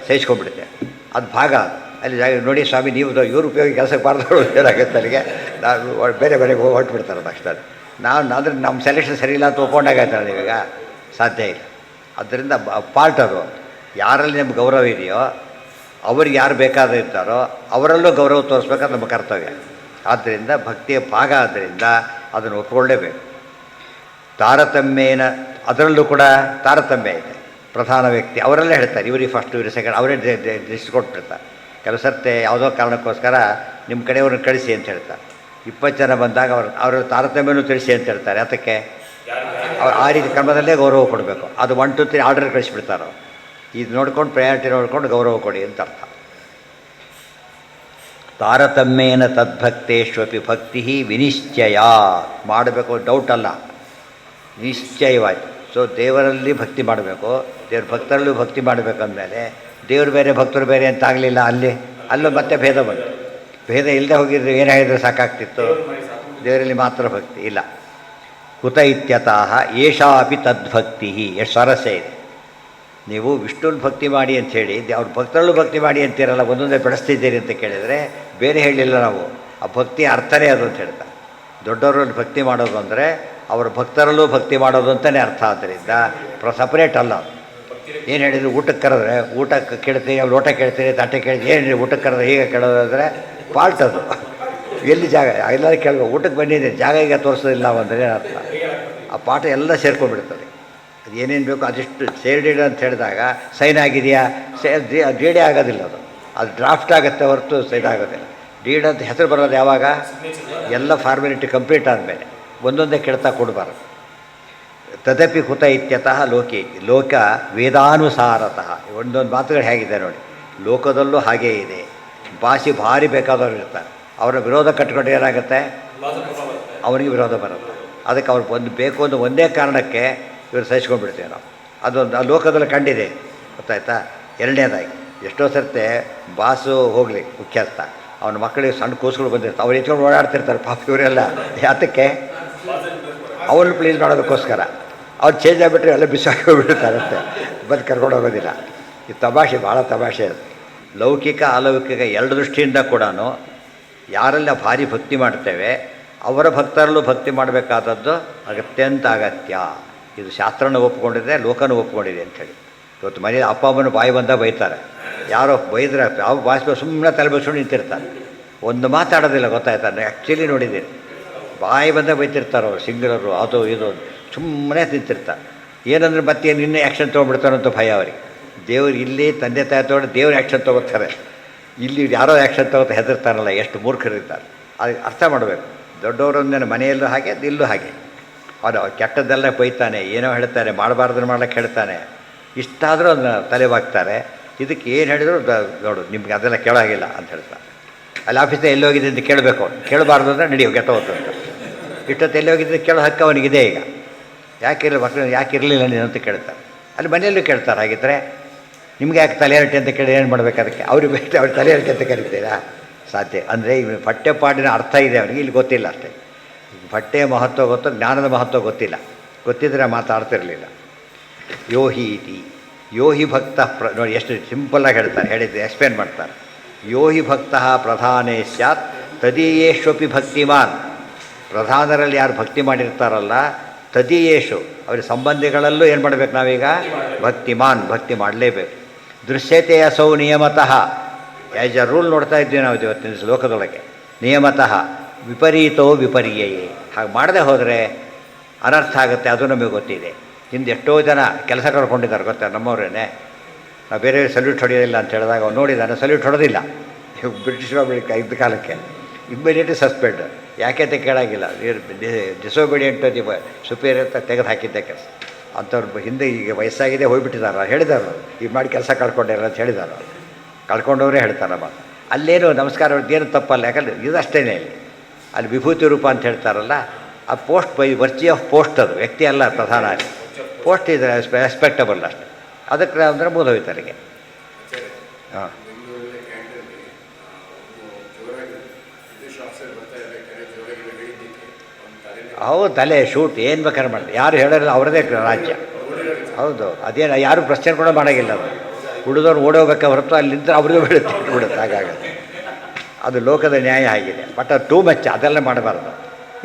[SPEAKER 1] ಸಹಿಸ್ಕೊಂಡ್ಬಿಡ್ತೇವೆ. ಅದು ಭಾಗ ಅಲ್ಲಿ ನೋಡಿ ಸ್ವಾಮಿ ನೀವು ಇವ್ರ ಉಪಯೋಗ ಕೆಲಸಕ್ಕೆ ಬಾರ್ದವ್ರು ಏನಾಗುತ್ತೆ ಅಲ್ಲಿಗೆ ನಾವು ಬೇರೆ ಬೇರೆಗೆ ಹೊರಟ್ಬಿಡ್ತಾರೆ ತಕ್ಷಣ. ನಾವು ಅಂದರೆ ನಮ್ಮ ಸೆಲೆಕ್ಷನ್ ಸರಿ ಇಲ್ಲ ಅಂತ ಒಪ್ಕೊಂಡಾಗೈತಲ್ಲ ನೀವೀಗ ಸಾಧ್ಯ ಇಲ್ಲ. ಅದರಿಂದ ಪಾರ್ಟ್ ಅದು. ಯಾರಲ್ಲಿ ನಮ್ಗೆ ಗೌರವ ಇದೆಯೋ ಅವ್ರಿಗೆ ಯಾರು ಬೇಕಾದ ಇರ್ತಾರೋ ಅವರಲ್ಲೂ ಗೌರವ ತೋರಿಸ್ಬೇಕಾದ್ರೆ ನಮ್ಮ ಕರ್ತವ್ಯ. ಆದ್ದರಿಂದ ಭಕ್ತಿಯ ಭಾಗ ಆದ್ದರಿಂದ ಅದನ್ನು ಒಪ್ಪಿಕೊಳ್ಳೇಬೇಕು. ತಾರತಮ್ಯೇನ ಅದರಲ್ಲೂ ಕೂಡ ತಾರತಮ್ಯ ಇದೆ. ಪ್ರಧಾನ ವ್ಯಕ್ತಿ ಅವರೆಲ್ಲ ಹೇಳ್ತಾರೆ ಇವರಿಗೆ ಫಸ್ಟ್ ಇವ್ರಿಗೆ ಸೆಕೆಂಡ್ ಅವರೇ ಲಿಸ್ಟ್ ಕೊಟ್ಬಿಡ್ತಾರೆ. ಕೆಲವು ಸರ್ತೆ ಯಾವುದೋ ಕಾರಣಕ್ಕೋಸ್ಕರ ನಿಮ್ಮ ಕಡೆಯವ್ರನ್ನ ಕಳಿಸಿ ಅಂತ ಹೇಳ್ತಾರೆ. 20 ಜನ ಬಂದಾಗ ಅವ್ರ ತಾರತಮ್ಯನೂ ತಿಳಿಸಿ ಅಂತ ಹೇಳ್ತಾರೆ. ಅದಕ್ಕೆ ಅವ್ರು ಆ ರೀತಿ ಕ್ರಮದಲ್ಲೇ ಗೌರವ ಕೊಡಬೇಕು. ಅದು 1 2 3 ಆರ್ಡರ್ ಕಳಿಸ್ಬಿಡ್ತಾರೆ. ಇದು ನೋಡ್ಕೊಂಡು ಪ್ರಯಾರಿಟಿ ನೋಡ್ಕೊಂಡು ಗೌರವ ಕೊಡಿ ಅಂತ ಅರ್ಥ. ತಾರತಮ್ಯೇನ ತದ್ಭಕ್ತೇಶ್ವಪಿ ಭಕ್ತಿ ವಿನಿಶ್ಚಯ ಮಾಡಬೇಕು, ಡೌಟ್ ಅಲ್ಲ, ನಿಶ್ಚಯವಾಯಿತು. ಸೊ ದೇವರಲ್ಲಿ ಭಕ್ತಿ ಮಾಡಬೇಕು, ದೇವ್ರ ಭಕ್ತರಲ್ಲೂ ಭಕ್ತಿ ಮಾಡಬೇಕಂದಮೇಲೆ ದೇವರು ಬೇರೆ ಭಕ್ತರು ಬೇರೆ ಅಂತ ಆಗಲಿಲ್ಲ. ಅಲ್ಲೂ ಮತ್ತೆ ಭೇದ ಬಂತು. ಭೇದ ಇಲ್ಲದೆ ಹೋಗಿದ್ರೆ ಏನಾಗಿದ್ರೆ ಸಾಕಾಗ್ತಿತ್ತು. ದೇವರಲ್ಲಿ ಮಾತ್ರ ಭಕ್ತಿ ಇಲ್ಲ. ಕುತ ಇತ್ಯತಃ ಏಷಾ ಅಪಿ ತದ್ಭಕ್ತಿ. ಎಷ್ಟು ಸ್ವಾರಸ್ಯ ಇದೆ. ನೀವು ವಿಷ್ಣುಲ್ ಭಕ್ತಿ ಮಾಡಿ ಅಂಥೇಳಿ ಅವ್ರ ಭಕ್ತರಲ್ಲೂ ಭಕ್ತಿ ಮಾಡಿ ಅಂತೀರಲ್ಲ, ಒಂದೊಂದೇ ಬೆಳೆಸ್ತಿದ್ದೀರಿ ಅಂತ ಕೇಳಿದರೆ ಬೇರೆ ಹೇಳಿಲ್ಲ ನಾವು. ಆ ಭಕ್ತಿಯ ಅರ್ಥನೇ ಅದು ಅಂತ ಹೇಳ್ತಾರೆ. ದೊಡ್ಡವರಲ್ಲಿ ಭಕ್ತಿ ಮಾಡೋದು ಅಂದರೆ ಅವರ ಭಕ್ತರಲ್ಲೂ ಭಕ್ತಿ ಮಾಡೋದು ಅಂತಲೇ ಅರ್ಥ. ಆದ್ದರಿಂದ ಸಪ್ರೇಟ್ ಅಲ್ಲ. ಏನು ಹೇಳಿದ್ರು ಊಟಕ್ಕೆ ಕರೆದ್ರೆ ಊಟಕ್ಕೆ ಕೇಳ್ತೀರಿ, ಅವ್ರು ಲೋಟ ಕೇಳ್ತೀರಿ, ತಟ್ಟೆ ಕೇಳ್ತೀರಿ, ಏನು ಹೇಳಿ ಊಟಕ್ಕೆ ಕರೆದ್ರೆ ಹೀಗೆ ಕೇಳೋದಾದರೆ ಪಾಲ್ಟ್ ಅದು. ಎಲ್ಲಿ ಜಾಗ ಎಲ್ಲರೂ ಕೇಳಬೇಕು. ಊಟಕ್ಕೆ ಬಂದಿದೆ ಜಾಗ ಈಗ ತೋರಿಸೋದಿಲ್ಲ ಅಂದರೆ ಅರ್ಥ. ಆ ಪಾಠ ಎಲ್ಲ ಸೇರ್ಕೊಂಡ್ಬಿಡ್ತದೆ. ಅದು ಏನೇನು ಬೇಕು ಅದೆಷ್ಟು ಸೇರ್ಡೀಡ್ ಅಂತ ಹೇಳಿದಾಗ ಸೈನ್ ಆಗಿದೆಯಾ ಡೀಡೇ ಆಗೋದಿಲ್ಲ. ಅದು ಡ್ರಾಫ್ಟ್ ಆಗುತ್ತೆ ಹೊರತು ಸೈನ್ ಆಗೋದಿಲ್ಲ. ಡೀಡ್ ಅಂತ ಹೆಸರು ಬರೋದು ಯಾವಾಗ ಎಲ್ಲ ಫಾರ್ಮಾಲಿಟಿ ಕಂಪ್ಲೀಟ್ ಆದಮೇಲೆ. ಒಂದೊಂದೇ ಕೆಡ್ತಾ ಕೊಡಬಾರ್ದು. ತದಪಿ ಕುತ ಇತ್ಯತಃ ಲೋಕೆ ಲೋಕ ವೇದಾನುಸಾರತಃ. ಒಂದೊಂದು ಮಾತುಗಳು ಹೇಗಿದೆ ನೋಡಿ. ಲೋಕದಲ್ಲೂ ಹಾಗೇ ಇದೆ. ಭಾಷೆ ಭಾರಿ ಬೇಕಾದವ್ರು ಇರ್ತಾರೆ. ಅವರ ವಿರೋಧ ಕಟ್ಕೊಂಡು ಏನಾಗುತ್ತೆ, ಅವನಿಗೆ ವಿರೋಧ ಬರುತ್ತೆ. ಅದಕ್ಕೆ ಅವ್ರು ಬೇಕು ಅಂತ ಒಂದೇ ಕಾರಣಕ್ಕೆ ಇವರು ಸಹಿಸ್ಕೊಂಡ್ಬಿಡ್ತೀವಿ ನಾವು. ಅದೊಂದು ಆ ಲೋಕದಲ್ಲಿ ಕಂಡಿದೆ, ಗೊತ್ತಾಯ್ತಾ. ಎರಡನೇದಾಗಿ ಎಷ್ಟೋ ಸರ್ತೆ ಬಾಸು ಹೋಗಲಿ ಮುಖ್ಯಸ್ಥ, ಅವನ ಮಕ್ಕಳಿಗೆ ಸಣ್ಣ ಕೂಸುಗಳು ಬಂದಿರ್ತಾರೆ, ಅವ್ರು ಎತ್ಕೊಂಡು ಓಡಾಡ್ತಿರ್ತಾರೆ ಪಾಪ. ಇವರೆಲ್ಲ ಯಾತಕ್ಕೆ ಅವನು ಪ್ಲೀಸ್ ಮಾಡೋದಕ್ಕೋಸ್ಕರ ಅವ್ರು ಚೇಂಜ್ ಆಗಿಬಿಟ್ರೆ ಎಲ್ಲ ಬಿಸಾಕಿ ಹೋಗ್ಬಿಡ್ತಾರೆ ಅಷ್ಟೇ, ಬಂದು ಕರ್ಕೊಂಡು ಹೋಗೋದಿಲ್ಲ. ಈ ತಮಾಷೆ, ಭಾಳ ತಮಾಷೆ ಅದು. ಲೌಕಿಕ ಅಲೌಕಿಕ ಎರಡು ದೃಷ್ಟಿಯಿಂದ ಕೂಡ ಯಾರೆಲ್ಲ ಭಾರಿ ಭಕ್ತಿ ಮಾಡ್ತೇವೆ ಅವರ ಭಕ್ತರಲ್ಲೂ ಭಕ್ತಿ ಮಾಡಬೇಕಾದದ್ದು ಅತ್ಯಂತ ಅಗತ್ಯ. ಇದು ಶಾಸ್ತ್ರನೂ ಒಪ್ಕೊಂಡಿದೆ, ಲೋಕನೂ ಒಪ್ಕೊಂಡಿದೆ ಅಂಥೇಳಿ. ಇವತ್ತು ಮನೇಲಿ ಅಪ್ಪ ಅಮ್ಮನ ಬಾಯಿ ಬಂದಾಗ ಬೈತಾರೆ. ಯಾರೋ ಬೈದ್ರೆ ಯಾವ ಭಾಷೆ ಸುಮ್ಮನೆ ತಲೆ ಬಸ್ಕೊಂಡು ನಿಂತಿರ್ತಾರೆ, ಒಂದು ಮಾತಾಡೋದಿಲ್ಲ, ಗೊತ್ತಾಯ್ತಾ. ಆ್ಯಕ್ಚುಲಿ ನೋಡಿದ್ದೀನಿ, ಬಾಯಿ ಬಂದಾಗ ಬೈತಿರ್ತಾರೆ ಅವರು, ಸಿಂಗರರು ಅದು ಇದು ಸುಮ್ಮನೆ ನಿಂತಿರ್ತಾರೆ. ಏನಂದ್ರೆ ಮತ್ತೆ ನಿನ್ನೆ ಆ್ಯಕ್ಷನ್ ತೊಗೊಂಡ್ಬಿಡ್ತಾರಂತ ಭಯ ಅವರಿಗೆ. ದೇವ್ರು ಇಲ್ಲಿ ತಂದೆ ತಾಯಿ ತೊಗೊಂಡು ದೇವ್ರು ಆ್ಯಕ್ಷನ್ ತೊಗೋತಾರೆ, ಇಲ್ಲಿ ಯಾರೋ ಆ್ಯಕ್ಷನ್ ತೊಗೋತ ಹೆದರ್ತಾರಲ್ಲ, ಎಷ್ಟು ಮೂರ್ಖರಿರ್ತಾರೆ. ಅದು ಅರ್ಥ ಮಾಡಬೇಕು. ದೊಡ್ಡವರೊಂದೇನು ಮನೆಯಲ್ಲೂ ಹಾಗೆ ಇಲ್ಲೂ ಹಾಗೆ. ಅವನು ಕೆಟ್ಟದ್ದೆಲ್ಲ ಬೈತಾನೆ, ಏನೋ ಹೇಳ್ತಾರೆ, ಮಾಡಬಾರ್ದನ್ನು ಮಾಡ್ಲಿಕ್ಕೆ ಹೇಳ್ತಾನೆ. ಇಷ್ಟಾದರೂ ಅದನ್ನ ತಲೆಬಾಗ್ತಾರೆ. ಇದಕ್ಕೆ ಏನು ಹೇಳಿದ್ರು ನೋಡು ನಿಮ್ಗೆ ಅದೆಲ್ಲ ಕೇಳೋಗಿಲ್ಲ ಅಂತ ಹೇಳ್ತಾರೆ. ಅಲ್ಲಿ ಆಫೀಸಿಗೆ ಎಲ್ಲಿ ಹೋಗಿದೆ ಅಂತ ಕೇಳಬೇಕು. ಕೇಳಬಾರ್ದು ಅಂದರೆ ನಡೆಯೋ ಕೆಟ್ಟ ಹೋಗ್ತು ಅಂತ. ಇಷ್ಟೊತ್ತು ಎಲ್ಲಿ ಹೋಗಿದ್ದು ಕೇಳೋ ಹಕ್ಕು ಅವನಿಗಿದೆ. ಈಗ ಯಾಕೆ ಇರಲಿಲ್ಲ ನೀನು ಅಂತ ಕೇಳ್ತಾರೆ. ಅಲ್ಲಿ ಮನೆಯಲ್ಲೂ ಕೇಳ್ತಾರೆ. ಹಾಗಿದ್ದರೆ ನಿಮ್ಗೆ ಯಾಕೆ ತಲೆಹರಟೆ ಅಂತ ಕೇಳಿ ಏನು ಮಾಡಬೇಕು? ಅದಕ್ಕೆ ಅವ್ರಿಗೆ ಬೇಕು, ಅವ್ರು ತಲೆಹರಟೆ ಅಂತ ಕರಿತೀರಾ? ಸಾಧ್ಯ ಅಂದರೆ ಇವ ಪಠ್ಯಪಾಠಿನ ಅರ್ಥ ಇದೆ ಅವನಿಗೆ, ಇಲ್ಲಿ ಗೊತ್ತಿಲ್ಲ ಅಷ್ಟೇ. ಪಠ್ಯ ಮಹತ್ವ ಗೊತ್ತು, ಜ್ಞಾನದ ಮಹತ್ವ ಗೊತ್ತಿಲ್ಲ. ಗೊತ್ತಿದ್ದರೆ ಮಾತಾಡ್ತಿರಲಿಲ್ಲ. ಯೋಹಿ ಇತಿ ಯೋಹಿ ಭಕ್ತ ನೋಡಿ ಎಷ್ಟು ಸಿಂಪಲ್ಲಾಗಿ ಹೇಳ್ತಾರೆ, ಹೇಳಿದ್ದು ಎಕ್ಸ್ಪ್ಲೇನ್ ಮಾಡ್ತಾರೆ. ಯೋಹಿ ಭಕ್ತ ಪ್ರಧಾನೇ ಸ್ಯಾತ್ ತದೀಯೇಶ್ವಪಿ ಭಕ್ತಿಮಾನ್. ಪ್ರಧಾನರಲ್ಲಿ ಯಾರು ಭಕ್ತಿ ಮಾಡಿರ್ತಾರಲ್ಲ, ತದೀಯೇಶು ಅವ್ರ ಸಂಬಂಧಿಗಳಲ್ಲೂ ಏನು ಮಾಡಬೇಕು ನಾವೀಗ? ಭಕ್ತಿಮಾನ್, ಭಕ್ತಿ ಮಾಡಲೇಬೇಕು. ದೃಶ್ಯತೆ ಅಸೌ ನಿಯಮತಃ, ಆ್ಯಸ್ ಎ ರೂಲ್ ನೋಡ್ತಾ ಇದ್ದೀವಿ ನಾವು ಇವತ್ತಿನ ಶ್ಲೋಕದೊಳಗೆ. ನಿಯಮತಃ ವಿಪರೀತೋ ವಿಪರ್ಯಯೇ. ಹಾಗೆ ಮಾಡದೆ ಹೋದರೆ ಅನರ್ಥ ಆಗುತ್ತೆ, ಅದು ನಮಗೆ ಗೊತ್ತಿದೆ. ಹಿಂದೆ ಎಷ್ಟೋ ಜನ ಕೆಲಸ ಕಳ್ಕೊಂಡಿದ್ದಾರೆ ಗೊತ್ತಾ, ನಮ್ಮವರೇನೆ. ನಾವು ಬೇರೆ ಸಲ್ಯೂಟ್ ಹೊಡೆಯೋದಿಲ್ಲ ಅಂತ ಹೇಳಿದಾಗ ಅವ್ನು ನೋಡಿದ್ದಾನೆ, ಸಲ್ಯೂಟ್ ಹೊಡೆದಿಲ್ಲ. ಬ್ರಿಟಿಷ್ ಇದ್ದ ಕಾಲಕ್ಕೆ ಇಮ್ಮಿಡಿಯೇಟ್ಲಿ ಸಸ್ಪೆಂಡ್. ಯಾಕೆ ಅಂತ ಕೇಳಾಗಿಲ್ಲ, ಡಿಸೋಬಿಡಿಯಂಟ್ ದಿ ಸುಪೀರಿಯರ್ ಅಂತ ತೆಗೆದು ಹಾಕಿದ್ದೆ ಕೆಲಸ. ಅಂಥವ್ರು ಹಿಂದೆ ಈಗ ವಯಸ್ಸಾಗಿದೆ ಹೋಗ್ಬಿಟ್ಟಿದ್ದಾರೆ, ಹೇಳಿದಾರು ಈಗ ಮಾಡಿ ಕೆಲಸ ಕಳ್ಕೊಂಡಿಲ್ಲ ಅಂತ ಹೇಳಿದಾರು. ಕಳ್ಕೊಂಡವರೇ ಹೇಳ್ತಾರಮ್ಮ. ಅಲ್ಲೇನು ನಮಸ್ಕಾರ ಏನು ತಪ್ಪಲ್ಲ, ಯಾಕಂದರೆ ಇದು ಅಷ್ಟೇ. ಅಲ್ಲಿ ವಿಭೂತಿ ರೂಪ ಅಂತ ಹೇಳ್ತಾರಲ್ಲ, ಆ ಪೋಸ್ಟ್ ಬೈ ವರ್ಚಿ ಆಫ್ ಪೋಸ್ಟ್, ಅದು ವ್ಯಕ್ತಿ ಅಲ್ಲ ಪ್ರಧಾನ. ಅಲ್ಲಿ ಪೋಸ್ಟ್ ಇದೆ ರೆಸ್ಪೆಕ್ಟಬಲ್ ಅಷ್ಟೆ. ಅದಕ್ಕೆ ಅಂದರೆ ಮೂದೋಯ್ತರಿಗೆ. ಹಾಂ ಹೌದು, ತಲೆ ಶೂಟ್ ಏನು ಬೇಕಾದ್ರೆ ಮಾಡ್ತಾರೆ. ಯಾರು ಹೇಳೋಲ್ಲ, ಅವ್ರದೇ ರಾಜ್ಯ. ಹೌದು, ಅದೇನು ಯಾರು ಪ್ರಶ್ನೆ ಕೂಡ ಮಾಡೋಂಗಿಲ್ಲ. ಅದು ಉಳಿದವ್ರು ಓಡೋಗ್ಬೇಕಾ ಹೊರತು ಅಲ್ಲಿಂದ ಅವ್ರಿಗೂ ಬಿಡುತ್ತೆ ಹಾಗಾಗುತ್ತೆ. ಅದು ಲೋಕದ ನ್ಯಾಯ ಆಗಿದೆ. ಬಟ್ ಅದು ಟೂ ಮಚ್ ಅದೆಲ್ಲ ಮಾಡಬಾರ್ದು.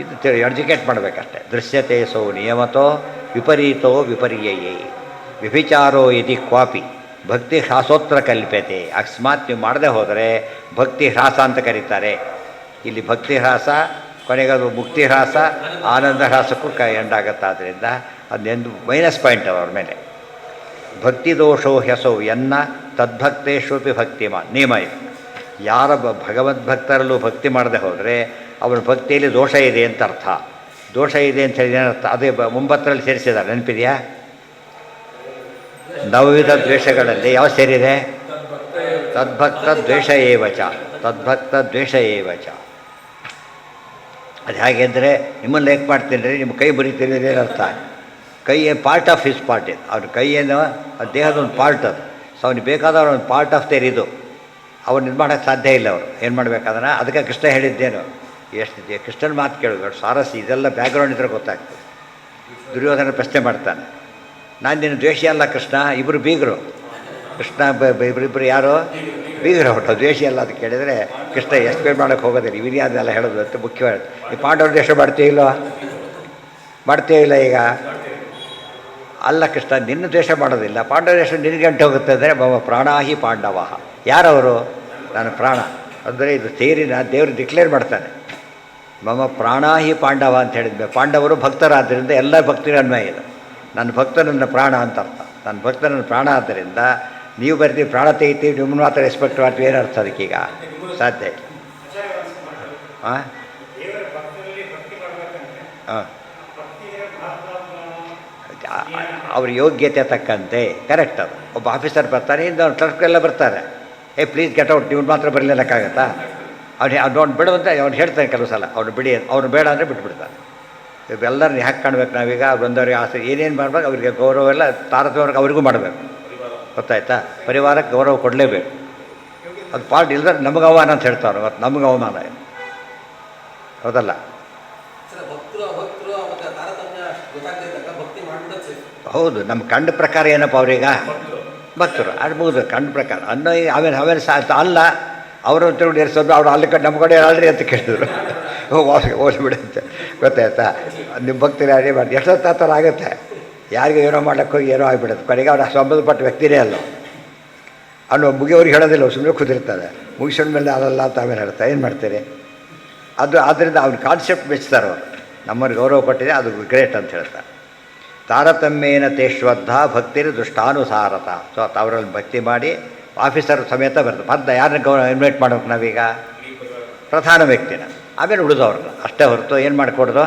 [SPEAKER 1] ಇದು ಎಡ್ಯುಕೇಟ್ ಮಾಡಬೇಕಷ್ಟೆ. ದೃಶ್ಯತೆ ಸೋ ನಿಯಮತೋ ವಿಪರೀತೋ ವಿಪರ್ಯಯೇ ವ್ಯಭಿಚಾರೋ ಇತಿ ಕ್ವಾಪಿ ಭಕ್ತಿ ಹ್ರಾಸೋತ್ರ ಕಲ್ಪ್ಯತೆ. ಅಕಸ್ಮಾತ್ ನೀವು ಮಾಡದೆ ಹೋದರೆ ಭಕ್ತಿ ಹ್ರಾಸ ಅಂತ ಕರೀತಾರೆ. ಇಲ್ಲಿ ಭಕ್ತಿ ಹ್ರಾಸ, ಕೊನೆಗೆ ಅದು ಮುಕ್ತಿ ಹ್ರಾಸ, ಆನಂದ ಹ್ರಾಸಕ್ಕೂ ಎಂಡಾಗತ್ತೆ. ಆದ್ದರಿಂದ ಅದೆಂದು ಮೈನಸ್ ಪಾಯಿಂಟ್ ಅವ್ರ ಮೇಲೆ. ಭಕ್ತಿ ದೋಷೋ ಹ್ಯಸೋ ಎನ್ನ ತದ್ಭಕ್ತೇಶ್ವಪಿ ಭಕ್ತಿಮಾನ್. ನಿಯಮ ಇದು. ಯಾರ ಭಗವದ್ಭಕ್ತರಲ್ಲೂ ಭಕ್ತಿ ಮಾಡದೆ ಹೋದರೆ ಅವನ ಭಕ್ತಿಯಲ್ಲಿ ದೋಷ ಇದೆ ಅಂತ ಅರ್ಥ. ದೋಷ ಇದೆ ಅಂತ ಹೇಳಿ ಏನರ್ಥ? ಅದೇ ಮುಂಬತ್ತರಲ್ಲಿ ಸೇರಿಸಿದ್ದಾರೆ, ನೆನಪಿದೆಯಾ? ನವವಿಧ ದ್ವೇಷಗಳಲ್ಲಿ ಯಾವ ಸೇರಿದೆ? ತದ್ಭಕ್ತ ದ್ವೇಷ ಏವಚ, ತದ್ಭಕ್ತ ದ್ವೇಷ ಏವಚ. ಅದು ಹೇಗೆ ಅಂದರೆ, ನಿಮ್ಮನ್ನು ಲೈಕ್ ಮಾಡ್ತೀನಿ ರೀ, ನಿಮ್ಮ ಕೈ ಬರೀತೀರಿ ಏನರ್ಥ? ಕೈ ಪಾರ್ಟ್ ಆಫ್ ಹಿಸ್ ಪಾರ್ಟ್ ಇದು. ಅವ್ನ ಕೈಯೇನು ಅದು ದೇಹದ ಒಂದು ಪಾರ್ಟ್. ಅದು ಸೊ ಅವ್ನಿಗೆ ಬೇಕಾದವ್ರು ಒಂದು ಪಾರ್ಟ್ ಆಫ್ ದೇರ್ ಇದು. ಅವ್ರು ಇದು ಮಾಡೋಕ್ಕೆ ಸಾಧ್ಯ ಇಲ್ಲ. ಅವರು ಏನು ಮಾಡಬೇಕಾದ್ರೆ ಅದಕ್ಕೆ ಕೃಷ್ಣ ಹೇಳಿದ್ದೇನು, ಎಷ್ಟು ಕೃಷ್ಣನ ಮಾತು ಕೇಳಿದ್ರು ಸಾರಸಿ ಇದೆಲ್ಲ ಬ್ಯಾಕ್ಗ್ರೌಂಡ್ ಇದ್ರೆ ಗೊತ್ತಾಗ್ತದೆ. ದುರ್ಯೋಧನ ಪ್ರಶ್ನೆ ಮಾಡ್ತಾನೆ, ನಾನು ನಿನ್ನ ದ್ವೇಷಿ ಅಲ್ಲ ಕೃಷ್ಣ, ಇಬ್ಬರು ಬೀಗರು. ಕೃಷ್ಣ ಇಬ್ಬರಿಬ್ಬರು ಯಾರೋ ಬೀಗರು ಹೊಟ್ಟು ದ್ವೇಷಿ ಅಲ್ಲ ಅಂತ ಕೇಳಿದರೆ ಕೃಷ್ಣ ಎಕ್ಸ್ಪ್ಲೇನ್ ಮಾಡೋಕ್ಕೆ ಹೋಗೋದಿಲ್ಲ. ಇವರಿಯಾದೆಲ್ಲ ಹೇಳೋದು ಅಂತ ಮುಖ್ಯವಾಗಿ. ಈ ಪಾಂಡವ್ರ ದ್ವೇಷ ಮಾಡ್ತೀಯ ಇಲ್ಲ ಈಗ? ಅಲ್ಲ ಕೃಷ್ಣ, ನಿನ್ನ ದ್ವೇಷ ಮಾಡೋದಿಲ್ಲ, ಪಾಂಡವ ದ್ವೇಷ ನಿನಗೆ ಅಂಟು ಹೋಗುತ್ತೆ ಅಂದರೆ ಮಮ ಪ್ರಾಣಾಹಿ ಪಾಂಡವ. ಯಾರವರು? ನಾನು ಪ್ರಾಣ ಅಂದರೆ ಇದು ಸೇರಿನ ದೇವರು ಡಿಕ್ಲೇರ್ ಮಾಡ್ತಾನೆ. ಮಮ ಪ್ರಾಣಾಹಿ ಪಾಂಡವ ಅಂತ ಹೇಳಿದ್ಮೇಲೆ ಪಾಂಡವರು ಭಕ್ತರಾದ್ದರಿಂದ ಎಲ್ಲ ಭಕ್ತಿರ ಅನ್ವಯ ಇದು. ನನ್ನ ಭಕ್ತ ನನ್ನ ಪ್ರಾಣ ಅಂತ ಅರ್ಥ. ನನ್ನ ಭಕ್ತ ನನ್ನ ಪ್ರಾಣ ಆದ್ದರಿಂದ ನೀವು ಬರ್ತೀವಿ ಪ್ರಾಣ ತೆಗಿತೀವಿ, ನಿಮ್ಮನ್ನು ಮಾತ್ರ ರೆಸ್ಪೆಕ್ಟ್ ಮಾಡ್ತೀವಿ, ಏನು ಅರ್ಥ ಅದಕ್ಕೀಗ? ಸಾಧ್ಯ ಇಲ್ಲ. ಹಾಂ ಹಾಂ ಅವ್ರ ಯೋಗ್ಯತೆ ತಕ್ಕಂತೆ ಕರೆಕ್ಟ್. ಅದು ಒಬ್ಬ ಆಫೀಸರ್ ಬರ್ತಾನೆ, ಇಂದ ಅವ್ನು ಕ್ಲರ್ಕ್ರೆಲ್ಲ ಬರ್ತಾರೆ, ಪ್ಲೀಸ್ ಗೆಟ್ ಔಟ್, ನೀವು ಮಾತ್ರ ಬರಲಿಲ್ಲಕ್ಕಾಗತ್ತಾ? ಅವ್ನು ಬಿಡುವಂತ ಅವ್ನು ಹೇಳ್ತಾನೆ ಕೆಲವು ಸಲ, ಅವ್ನು ಬಿಡಿ, ಅವ್ನು ಬೇಡ ಅಂದರೆ ಬಿಟ್ಬಿಡ್ತಾನೆ. ಎಲ್ಲರನ್ನ ಯಾಕೆ ಕಾಣ್ಬೇಕು ನಾವೀಗ? ಬಂದವ್ರಿಗೆ ಆಸೆ ಏನೇನು ಮಾಡ್ಬೇಕು, ಅವರಿಗೆ ಗೌರವ ಎಲ್ಲ ತಾರತಮ್ಯಕ್ಕೆ ಅವರಿಗೂ ಮಾಡಬೇಕು, ಗೊತ್ತಾಯ್ತಾ? ಪರಿವಾರಕ್ಕೆ ಗೌರವ ಕೊಡಲೇಬೇಕು. ಅದು ಪಾರ್ಟ್ ಇಲ್ಲದ್ರೆ ನಮಗೆ ಅವಮಾನ ಅಂತ ಹೇಳ್ತಾರೆ. ಮತ್ತು ನಮಗೆ ಅವಮಾನ ಹೌದಲ್ಲ? ಹೌದು, ನಮ್ಮ ಕಂಡ ಪ್ರಕಾರ ಏನಪ್ಪ ಅವ್ರೀಗ ಭಕ್ತರು ಅದು ಮುಗಿದು ಕಂಡ ಪ್ರಕಾರ ಅನ್ನೋ. ಆಮೇಲೆ ಅಲ್ಲ ಅವರು ತಿರುಗಿ ಏರಿಸೋದು, ಅವ್ರು ಅಲ್ಲಿ ನಮ್ಮ ಕಡೆ ಅಲ್ರಿ ಅಂತ ಕೇಳಿದ್ರು. ಓದ್ಬಿಡುತ್ತೆ, ಗೊತ್ತಾಯ್ತಾ? ನಿಮ್ಮ ಭಕ್ತರು ಯಾರೇ ಮಾಡಿ ಎಷ್ಟೊತ್ತು ಆ ಥರ ಆಗುತ್ತೆ. ಯಾರಿಗೂ ಏನೋ ಮಾಡೋಕ್ಕೆ ಹೋಗಿ ಏನೋ ಆಗಿಬಿಡುತ್ತೆ. ಕೊನೆಗೆ ಅವ್ರು ಸಂಬಂಧಪಟ್ಟ ವ್ಯಕ್ತಿನೇ ಅಲ್ಲ. ಅವನು ಮುಗಿಯೋರಿಗೆ ಹೇಳೋದಿಲ್ಲ, ಸುಮ್ಮನೆ ಕೂತಿರ್ತಾರೆ. ಮುಗಿಸೋಣ ಮೇಲೆ ಅದಲ್ಲ ಅಂತ ಆಮೇಲೆ ಹೇಳ್ತಾರೆ. ಏನು ಮಾಡ್ತೀರಿ? ಅದು ಆದ್ದರಿಂದ ಅವ್ನ ಕಾನ್ಸೆಪ್ಟ್ ಮೆಚ್ತಾರೆ ಅವರು. ನಮ್ಮನ್ನು ಗೌರವ ಕೊಟ್ಟಿದೆ, ಅದು ಗ್ರೇಟ್ ಅಂತ ಹೇಳ್ತಾರೆ. ತಾರತಮ್ಯೇನ ತೇ ಶ್ರದ್ಧಾ ಭಕ್ತಿರಿ ದುಷ್ಟಾನುಸಾರತ. ಸೊ ಅವರಲ್ಲಿ ಭಕ್ತಿ ಮಾಡಿ ಆಫೀಸರ್ ಸಮೇತ ಬರ್ತದೆ. ಮತ್ತೆ ಯಾರನ್ನ ಇನ್ವೈಟ್ ಮಾಡ್ಬೇಕು ನಾವೀಗ? ಪ್ರಧಾನ ವ್ಯಕ್ತಿನ, ಆಮೇಲೆ ಉಳಿದವ್ರನ್ನ ಅಷ್ಟೇ ಹೊರತು ಏನು ಮಾಡಿಕೊಡ್ದು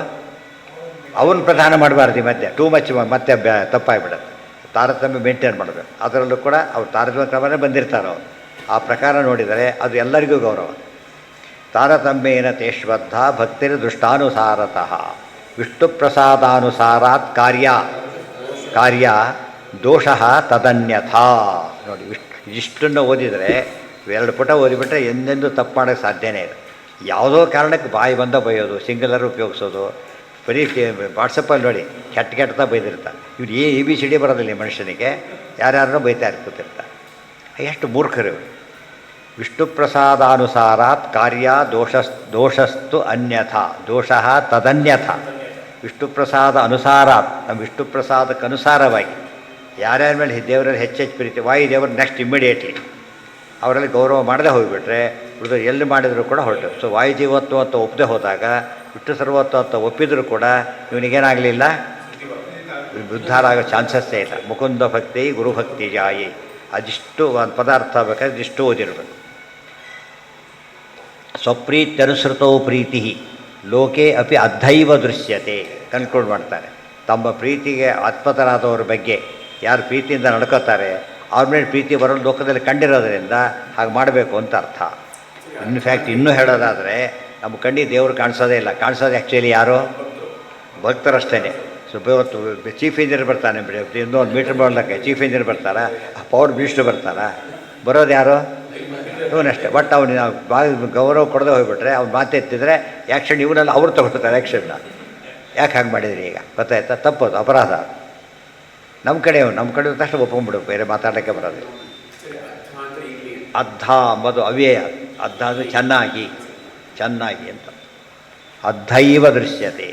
[SPEAKER 1] ಅವನ್ನ ಪ್ರಧಾನ ಮಾಡಬಾರ್ದು. ಈ ಮಧ್ಯೆ ಟೂ ಮಚ್ ಮತ್ತೆ ತಪ್ಪಾಗಿಬಿಡುತ್ತೆ. ತಾರತಮ್ಯ ಮೇಂಟೈನ್ ಮಾಡಬೇಕು. ಅದರಲ್ಲೂ ಕೂಡ ಅವ್ರು ತಾರತಮ್ಯ ಕ್ರಮನೇ ಬಂದಿರ್ತಾರೆ. ಅವರು ಆ ಪ್ರಕಾರ ನೋಡಿದರೆ ಅದು ಎಲ್ಲರಿಗೂ ಗೌರವ. ತಾರತಮ್ಯೇನ ತೇ ಶ್ರದ್ಧಾ ಭಕ್ತಿರಿ ದುಷ್ಟಾನುಸಾರತಃ ವಿಷ್ಣು ಪ್ರಸಾದಾನುಸಾರಾತ್ ಕಾರ್ಯ ದೋಷ ತದನ್ಯಥಾ. ನೋಡಿ, ಇಷ್ಟನ್ನು ಓದಿದರೆ 2 ಪುಟ ಓದಿಬಿಟ್ರೆ ಎಂದೆಂದೂ ತಪ್ಪು ಮಾಡೋಕ್ಕೆ ಸಾಧ್ಯನೇ ಇದೆ. ಯಾವುದೋ ಕಾರಣಕ್ಕೆ ಬಾಯಿ ಬಂದ ಬೈಯೋದು, ಸಿಂಗಲರ್ ಉಪಯೋಗಿಸೋದು, ಬರೀ ವಾಟ್ಸಪ್ಪಲ್ಲಿ ನೋಡಿ ಕೆಟ್ಟತಾ ಬೈದಿರ್ತಾರೆ. ಇವ್ರು ABCD ಬರೋದಿಲ್ಲ ಮನುಷ್ಯನಿಗೆ, ಯಾರ್ಯಾರನ್ನೋ ಬೈತಾ ಇರ್ಕೊತಿರ್ತಾರೆ. ಎಷ್ಟು ಮೂರ್ಖರು ಇವರು. ವಿಷ್ಣು ಪ್ರಸಾದಾನುಸಾರಾತ್ ಕಾರ್ಯ ದೋಷಸ್ತು ಅನ್ಯಥಾ ದೋಷ ತದನ್ಯಥಾ. ವಿಷ್ಣು ಪ್ರಸಾದ ಅನುಸಾರಾತ್, ನಮ್ಮ ವಿಷ್ಣು ಪ್ರಸಾದಕ್ಕೆ ಅನುಸಾರವಾಗಿ ಯಾರ್ಯಾರ ಮೇಲೆ ದೇವರಲ್ಲಿ ಹೆಚ್ಚೆಚ್ಚು ಪ್ರೀತಿ, ವಾಯುದೇವರು ನೆಕ್ಸ್ಟ್ ಇಮ್ಮಿಡಿಯೇಟ್ಲಿ ಅವರಲ್ಲಿ ಗೌರವ ಮಾಡದೆ ಹೋಗಿಬಿಟ್ರೆ ಉಳಿದು ಎಲ್ಲಿ ಮಾಡಿದರೂ ಕೂಡ ಹೊರಟು. ಸೊ ವಾಯುಜೀವತ್ವ ಅಂತ ಒಪ್ಪದೆ ಹೋದಾಗ, ವಿಷ್ಣು ಸರ್ವತ್ವ ಅಂತ ಒಪ್ಪಿದರೂ ಕೂಡ ಇವನಿಗೇನಾಗಲಿಲ್ಲ, ಉದ್ಧಾರ ಆಗೋ ಚಾನ್ಸಸ್ಸೇ ಇಲ್ಲ. ಮುಕುಂದ ಭಕ್ತಿ ಗುರುಭಕ್ತಿ ಜಾಯಿ, ಅದಿಷ್ಟು ಒಂದು ಪದಾರ್ಥ ಬೇಕಾದ್ರೆ ಇದಿಷ್ಟು ಓದಿರಬೇಕು. ಸ್ವಪ್ರೀತ್ಯನುಸೃತೋ ಪ್ರೀತಿ ಲೋಕೆ ಅಪಿ ಅದ್ಧೈವ ದೃಶ್ಯತೆ. ಕನ್ಕ್ಲೂಡ್ ಮಾಡ್ತಾರೆ, ತಮ್ಮ ಪ್ರೀತಿಗೆ ಆತ್ಮತರಾದವ್ರ ಬಗ್ಗೆ ಯಾರು ಪ್ರೀತಿಯಿಂದ ನಡ್ಕೋತಾರೆ ಅವ್ರ ಮೇಲೆ ಪ್ರೀತಿ ಬರೋದು ಲೋಕದಲ್ಲಿ ಕಂಡಿರೋದ್ರಿಂದ ಹಾಗೆ ಮಾಡಬೇಕು ಅಂತ ಅರ್ಥ. ಇನ್ಫ್ಯಾಕ್ಟ್ ಇನ್ನೂ ಹೇಳೋದಾದರೆ ನಮ್ಮ ಕಣ್ಣಿಗೆ ದೇವರು ಕಾಣಿಸೋದೇ ಇಲ್ಲ. ಕಾಣಿಸೋದು ಆ್ಯಕ್ಚುಲಿ ಯಾರು? ಭಕ್ತರಷ್ಟೇ. ಸೊ ಇವತ್ತು ಚೀಫ್ ಇಂಜಿನಿಯರ್ ಬರ್ತಾನೆ, ಇನ್ನೊಂದು ಮೀಟ್ರ್ ಬರೋದಕ್ಕೆ ಚೀಫ್ ಇಂಜಿನಿಯರ್ ಬರ್ತಾರ, ಪವರ್ ಮಿನಿಸ್ಟ್ರು ಬರ್ತಾರ, ಬರೋದು ಯಾರು? ಇವನಷ್ಟೇ. ಬಟ್ ಅವನು ಗೌರವ ಕೊಡದೆ ಹೋಗ್ಬಿಟ್ರೆ, ಅವ್ನು ಮಾತೆತ್ತಿದ್ರೆ ಆ್ಯಕ್ಷನ್ ಇವನ್ನೆಲ್ಲ ಅವ್ರು ತೊಗೊಳ್ತಾರೆ ಆ್ಯಕ್ಷನ್ನ. ಯಾಕೆ ಹಾಗೆ ಮಾಡಿದ್ರಿ ಈಗ? ಗೊತ್ತಾಯ್ತಾ? ತಪ್ಪೋದು, ಅಪರಾಧ. ನಮ್ಮ ಕಡೆ ತಕ್ಷಣ ಒಪ್ಕೊಂಡ್ಬಿಡು, ಬೇರೆ ಮಾತಾಡೋಕ್ಕೆ ಬರೋದು. ಅದ್ಧ ಅಂಬದು ಅವ್ಯಯ, ಅದ್ಧ ಅಂದರೆ ಚೆನ್ನಾಗಿ ಅಂತ. ಅದ್ಧೈವ ದೃಶ್ಯತೆ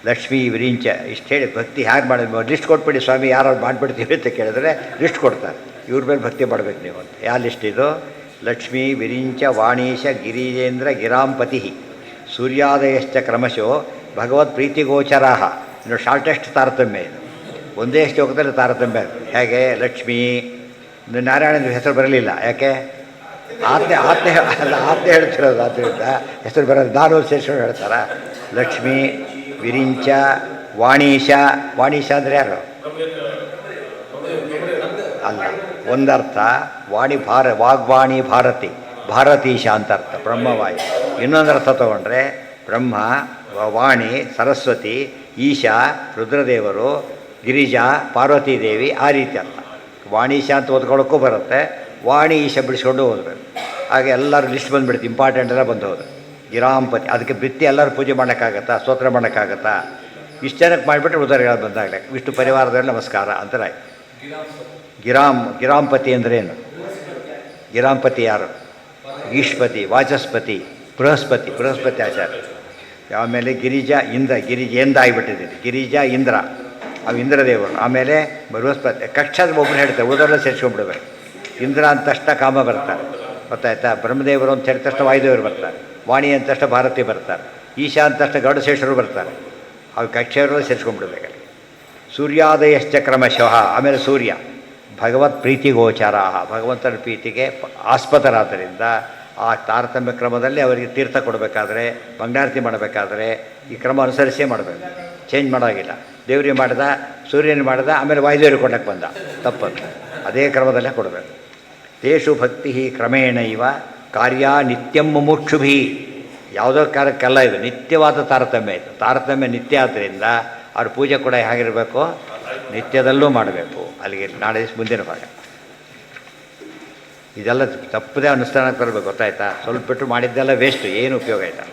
[SPEAKER 1] ಲಕ್ಷ್ಮೀ ವಿರಿಂಚ. ಇಷ್ಟು ಹೇಳಿ ಭಕ್ತಿ ಹೇಗೆ ಮಾಡೋದು, ಲಿಸ್ಟ್ ಕೊಟ್ಬಿಡಿ ಸ್ವಾಮಿ, ಯಾರು ಮಾಡಿಬಿಡ್ತೀವಿ ಅಂತ ಕೇಳಿದ್ರೆ ಲಿಸ್ಟ್ ಕೊಡ್ತಾರೆ. ಇವ್ರ ಮೇಲೆ ಭಕ್ತಿ ಮಾಡಬೇಕು ನೀವು ಅಂತ. ಯಾವ ಲಿಸ್ಟ್ ಇದು? ಲಕ್ಷ್ಮೀ ವಿರಿಂಚ ವಾಣೀಶ ಗಿರಿಜೇಂದ್ರ ಗಿರಾಂಪತಿ ಸೂರ್ಯೋದಯಶ್ಚ ಕ್ರಮಶೋ ಭಗವತ್ ಪ್ರೀತಿಗೋಚರಾ. ಇನ್ನು ಶಾರ್ಟೆಸ್ಟ್ ತಾರತಮ್ಯ ಇದು, ಒಂದೇ ಶ್ಲೋಕದಲ್ಲಿ ತಾರತಮ್ಯ. ಹೇಗೆ? ಲಕ್ಷ್ಮೀ ನಾರಾಯಣನ ಹೆಸರು ಬರಲಿಲ್ಲ, ಯಾಕೆ? ಆತ್ಮೆ ಹೇಳ್ತಿರೋದು, ಆದ್ದರಿಂದ ಹೆಸರು ಬರೋದು. ನಾನು ಸೇರಿಸ್ಕೊಂಡು ಹೇಳ್ತಾರ. ಲಕ್ಷ್ಮೀ ವಿರಿಂಚ ವಾಣೀಶ ಅಂದರೆ ಯಾರು? ಅಲ್ಲ, ಒಂದರ್ಥ ವಾಣಿ ವಾಗ್ವಾಣಿ ಭಾರತೀಶ ಅಂತ ಅರ್ಥ, ಬ್ರಹ್ಮವಾಯು. ಇನ್ನೊಂದು ಅರ್ಥ ತಗೊಂಡ್ರೆ ಬ್ರಹ್ಮ, ವಾಣಿ ಸರಸ್ವತಿ, ಈಶಾ ರುದ್ರದೇವರು, ಗಿರಿಜಾ ಪಾರ್ವತೀದೇವಿ, ಆ ರೀತಿ ಅರ್ಥ. ವಾಣೀಶ ಅಂತ ಓದ್ಕೊಳ್ಳೋಕ್ಕೂ ಬರುತ್ತೆ, ವಾಣಿ ಈಶ ಬಿಡಿಸ್ಕೊಂಡು ಓದಬೇಕು. ಹಾಗೆ ಎಲ್ಲರೂ ಲಿಸ್ಟ್ ಬಂದುಬಿಡುತ್ತೆ, ಇಂಪಾರ್ಟೆಂಟ್ ಎಲ್ಲ ಬಂದು ಹೋದ್ರು. ಗಿರಾಂಪತಿ, ಅದಕ್ಕೆ ಬಿತ್ತಿ ಎಲ್ಲರೂ ಪೂಜೆ ಮಾಡೋಕ್ಕಾಗತ್ತಾ? ಸ್ತೋತ್ರ ಮಾಡೋಕ್ಕಾಗತ್ತಾ? ಇಷ್ಟು ಜನಕ್ಕೆ ಮಾಡಿಬಿಟ್ರೆ ಉದಾಹರಣೆಗಳು ಬಂದಾಗಲೇ ವಿಷ್ಣು ಪರಿವಾರದಲ್ಲಿ ನಮಸ್ಕಾರ ಅಂತಾರೆ. ಗಿರಾಂಪತಿ ಅಂದ್ರೇನು? ಗಿರಾಂಪತಿ ಯಾರು? ಈಶ್ಪತಿ, ವಾಚಸ್ಪತಿ, ಬೃಹಸ್ಪತಿ ಆಚಾರ್ಯ. ಆಮೇಲೆ ಗಿರಿಜಾ ಗಿರಿಜೇಂದ್ರ ಆಗಿಬಿಟ್ಟಿದ್ದೀನಿ, ಗಿರಿಜಾ ಇಂದ್ರ, ಅವು ಇಂದ್ರದೇವರು. ಆಮೇಲೆ ಬೃಹಸ್ಪತಿ, ಕಕ್ಷದ ಒಬ್ಬರು ಹೇಳ್ತಾರೆ, ಉದರೆಲ್ಲ ಸೇರಿಸ್ಕೊಂಡ್ಬಿಡ್ಬೇಕು. ಇಂದ್ರ ಅಂತ ತಕ್ಷಣ ಕಾಮ ಬರ್ತಾರೆ, ಗೊತ್ತಾಯ್ತಾ? ಬ್ರಹ್ಮದೇವರು ಅಂತ ಹೇಳಿದ ತಕ್ಷಣ ವಾಯುದೇವರು ಬರ್ತಾರೆ, ವಾಣಿ ಅಂತ ತಕ್ಷಣ ಭಾರತಿ ಬರ್ತಾರೆ, ಈಶಾ ಅಂತ ತಕ್ಷಣ ಗರುಡಶೇಷರು ಬರ್ತಾರೆ. ಅವು ಕಕ್ಷೆಯವರೆಲ್ಲ ಸೇರಿಸ್ಕೊಂಡ್ಬಿಡ್ಬೇಕು. ಸೂರ್ಯೋದಯಶ್ಚ ಕ್ರಮಶಃ. ಆಮೇಲೆ ಸೂರ್ಯ ಭಗವತ್ ಪ್ರೀತಿಗೋಚರ, ಭಗವಂತನ ಪ್ರೀತಿಗೆ ಆಸ್ಪದರಾದ್ದರಿಂದ ಆ ತಾರತಮ್ಯ ಕ್ರಮದಲ್ಲಿ ಅವರಿಗೆ ತೀರ್ಥ ಕೊಡಬೇಕಾದ್ರೆ, ಮಂಗಳಾರತಿ ಮಾಡಬೇಕಾದ್ರೆ ಈ ಕ್ರಮ ಅನುಸರಿಸೇ ಮಾಡಬೇಕು, ಚೇಂಜ್ ಮಾಡೋಂಗಿಲ್ಲ. ದೇವ್ರಿಗೆ ಮಾಡಿದ, ಸೂರ್ಯನ ಮಾಡಿದ, ಆಮೇಲೆ ವಾಯುದೇವ್ರಿಗೆ ಕೊಡಕ್ಕೆ ಬಂದ, ತಪ್ಪದು. ಅದೇ ಕ್ರಮದಲ್ಲೇ ಕೊಡಬೇಕು. ತೇಷು ಭಕ್ತಿ ಕ್ರಮೇಣ ಇವ ಕಾರ್ಯ ನಿತ್ಯಂ ಮುಮುಕ್ಷುಭಿ. ಯಾವುದೋ ಕಾರ್ಯಕ್ಕೆಲ್ಲ ಇದು ನಿತ್ಯವಾದ ತಾರತಮ್ಯ. ಇದು ತಾರತಮ್ಯ ನಿತ್ಯ ಆದ್ದರಿಂದ ಅವ್ರ ಪೂಜೆ ಕೂಡ ಹೇಗಿರಬೇಕು? ನಿತ್ಯದಲ್ಲೂ ಮಾಡಬೇಕು. ಅಲ್ಲಿಗೆ ನಾಳೆ ಮುಂದಿನ ಭಾಗ ಇದೆಲ್ಲ ತಪ್ಪದೇ ಅನುಷ್ಠಾನಕ್ಕೆ ಬರಬೇಕು, ಗೊತ್ತಾಯ್ತಾ? ಸ್ವಲ್ಪ ಬಿಟ್ಟು ಮಾಡಿದ್ದೆಲ್ಲ ವೇಸ್ಟು, ಏನು ಉಪಯೋಗ ಆಯಿತಾ?